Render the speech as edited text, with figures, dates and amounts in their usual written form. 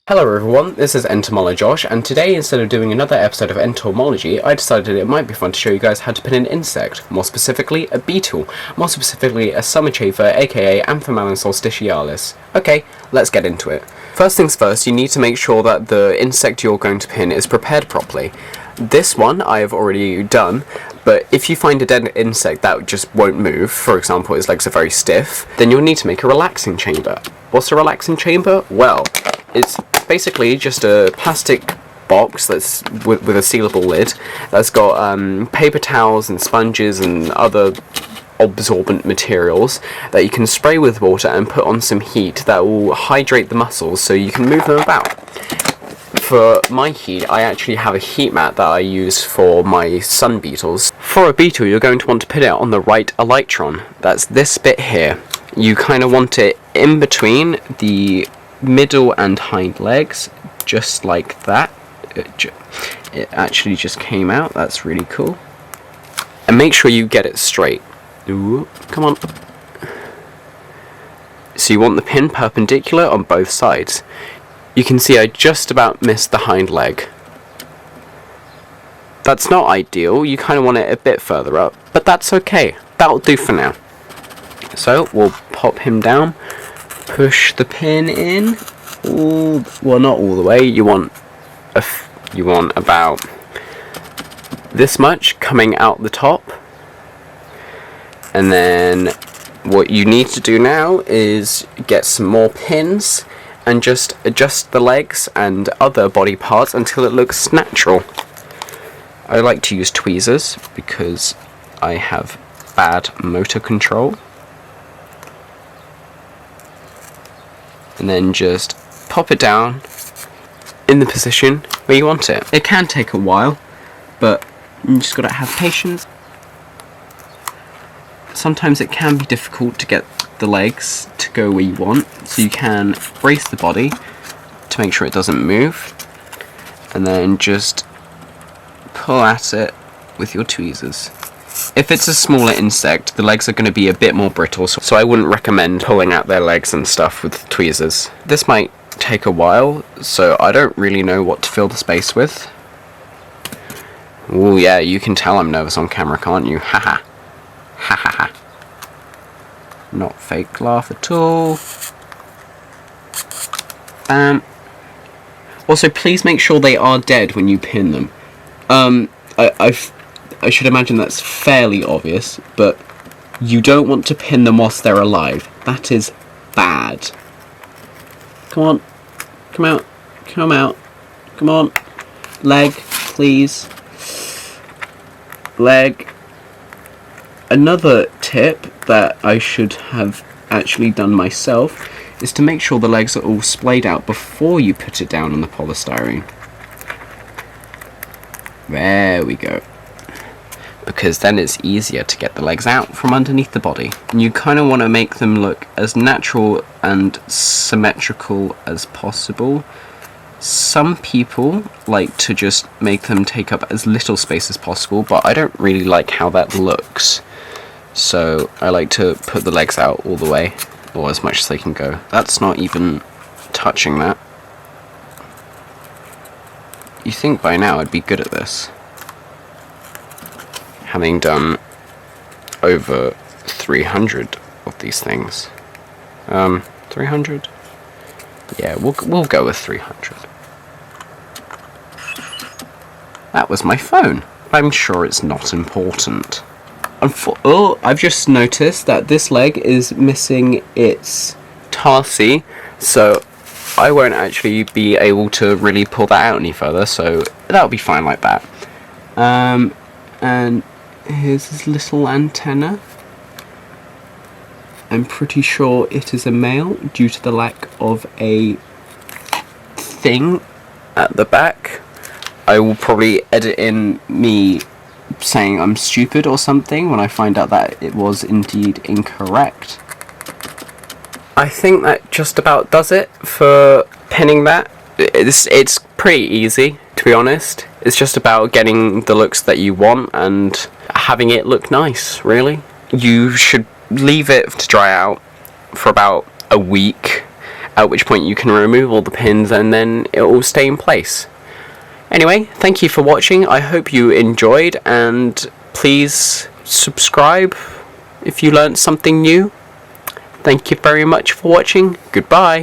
Hello everyone, this is Entourmology, and today, instead of doing another episode of Entourmology, I decided it might be fun to show you guys how to pin an insect, more specifically a beetle, more specifically a summer chafer, aka Amphimallon solstitialis. Okay, let's get into it. First things first, you need to make sure that the insect you're going to pin is prepared properly. This one I have already done, but if you find a dead insect that just won't move, for example its legs are very stiff, then you'll need to make a relaxing chamber. What's a relaxing chamber? Well, it's basically just a plastic box that's with a sealable lid that's got paper towels and sponges and other absorbent materials that you can spray with water and put on some heat that will hydrate the muscles so you can move them about. For my heat, I actually have a heat mat that I use for my sun beetles. For a beetle, you're going to want to put it on the right elytron. That's this bit here. You kind of want it in between the middle and hind legs, just like that. It actually just came out. That's really cool. And make sure you get it straight. Ooh, come on. So you want the pin perpendicular on both sides. You can see I just about missed the hind leg. That's not ideal. You kind of want it a bit further up, but that's okay. That'll do for now. So we'll pop him down. Push the pin in. Well, not all the way. You want about this much coming out the top, and then what you need to do now is get some more pins and just adjust the legs and other body parts until it looks natural. I like to use tweezers because I have bad motor control. And then just pop it down in the position where you want it. It can take a while, but you just gotta have patience. Sometimes it can be difficult to get the legs to go where you want, so you can brace the body to make sure it doesn't move, and then just pull at it with your tweezers. If it's a smaller insect, the legs are going to be a bit more brittle, so I wouldn't recommend pulling out their legs and stuff with tweezers. This might take a while, so I don't really know what to fill the space with. Oh yeah, you can tell I'm nervous on camera, can't you? Haha. Ha ha ha. Not fake laugh at all. Bam. Also, please make sure they are dead when you pin them. I should imagine that's fairly obvious, but you don't want to pin them whilst they're alive. That is bad. Come on. Come out. Come out. Come on. Leg, please. Leg. Another tip that I should have actually done myself is to make sure the legs are all splayed out before you put it down on the polystyrene. There we go. Because then it's easier to get the legs out from underneath the body. And you kind of want to make them look as natural and symmetrical as possible. Some people like to just make them take up as little space as possible, but I don't really like how that looks. So I like to put the legs out all the way, or as much as they can go. That's not even touching that. You think by now I'd be good at this, having done over 300 of these things. 300? Yeah, we'll go with 300. That was my phone. I'm sure it's not important. I've just noticed that this leg is missing its tarsi, so I won't actually be able to really pull that out any further, so that'll be fine like that. And here's his little antenna. I'm pretty sure it is a male due to the lack of a thing at the back. I will probably edit in me saying I'm stupid or something when I find out that it was indeed incorrect. I think that just about does it for pinning that. It's pretty easy, to be honest. It's just about getting the looks that you want and having it look nice, really. You should leave it to dry out for about a week, at which point you can remove all the pins and then it will stay in place. Anyway, thank you for watching. I hope you enjoyed, and please subscribe if you learned something new. Thank you very much for watching. Goodbye.